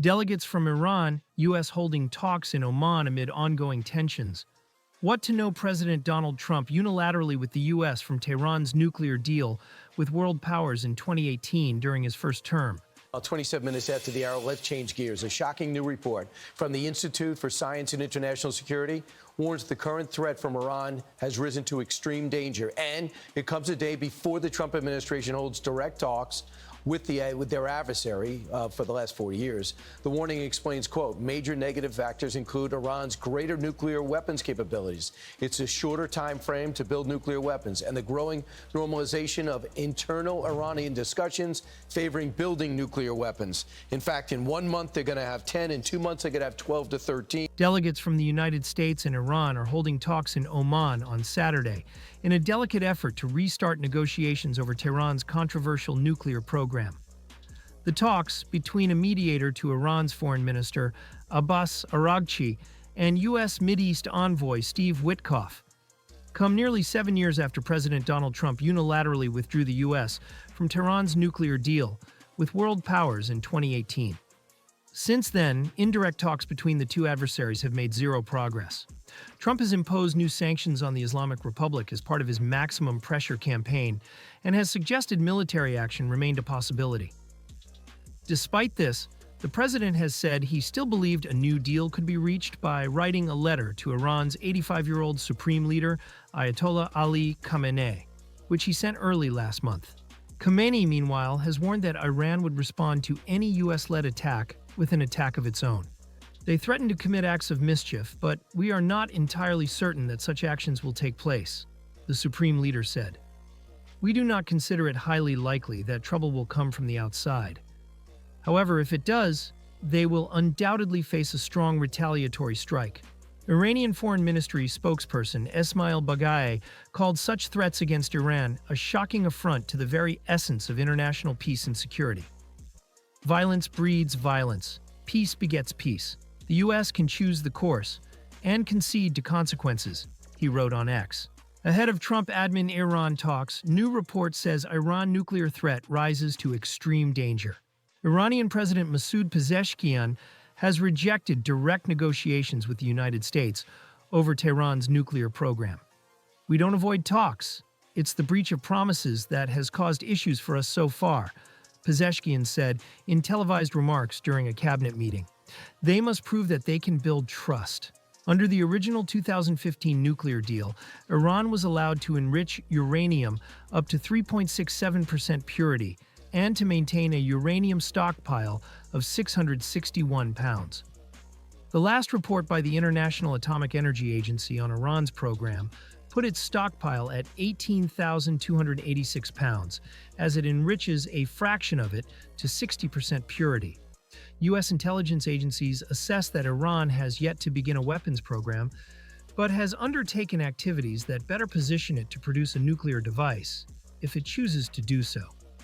Delegates from Iran, U.S. holding talks in Oman amid ongoing tensions. What to know President Donald Trump unilaterally with the U.S. from Tehran's nuclear deal with world powers in 2018 during his first term. 27 minutes after the hour, let's change gears. A shocking new report from the Institute for Science and International Security warns the current threat from Iran has risen to extreme danger. And it comes a day before the Trump administration holds direct talks with their adversary for the last 4 years. The warning explains, quote, major negative factors include Iran's greater nuclear weapons capabilities, it's a shorter time frame to build nuclear weapons, and the growing normalization of internal Iranian discussions favoring building nuclear weapons. In fact, in 1 month, they're going to have 10. In 2 months, they're going to have 12 to 13. Delegates from the United States and Iran are holding talks in Oman on Saturday in a delicate effort to restart negotiations over Tehran's controversial nuclear program. The talks, between a mediator to Iran's foreign minister, Abbas Araghchi, and U.S. Mideast envoy Steve Witkoff, come nearly 7 years after President Donald Trump unilaterally withdrew the U.S. from Tehran's nuclear deal with world powers in 2018. Since then, indirect talks between the two adversaries have made zero progress. Trump has imposed new sanctions on the Islamic Republic as part of his maximum pressure campaign and has suggested military action remained a possibility. Despite this, the president has said he still believed a new deal could be reached by writing a letter to Iran's 85-year-old supreme leader, Ayatollah Ali Khamenei, which he sent early last month. Khamenei, meanwhile, has warned that Iran would respond to any U.S.-led attack with an attack of its own. They threaten to commit acts of mischief, but we are not entirely certain that such actions will take place, the supreme leader said. We do not consider it highly likely that trouble will come from the outside. However, if it does, they will undoubtedly face a strong retaliatory strike. Iranian Foreign Ministry spokesperson Esmail Baghaei called such threats against Iran a shocking affront to the very essence of international peace and security. Violence breeds violence. Peace begets peace. The U.S. can choose the course and concede to consequences, he wrote on X. Ahead of Trump-admin Iran talks, new report says Iran nuclear threat rises to extreme danger. Iranian President Masoud Pezeshkian has rejected direct negotiations with the United States over Tehran's nuclear program. We don't avoid talks. It's the breach of promises that has caused issues for us so far, Pezeshkian said in televised remarks during a cabinet meeting. They must prove that they can build trust. Under the original 2015 nuclear deal, Iran was allowed to enrich uranium up to 3.67% purity and to maintain a uranium stockpile of 661 pounds. The last report by the International Atomic Energy Agency on Iran's program put its stockpile at 18,286 pounds, as it enriches a fraction of it to 60% purity. U.S. intelligence agencies assess that Iran has yet to begin a weapons program, but has undertaken activities that better position it to produce a nuclear device, if it chooses to do so.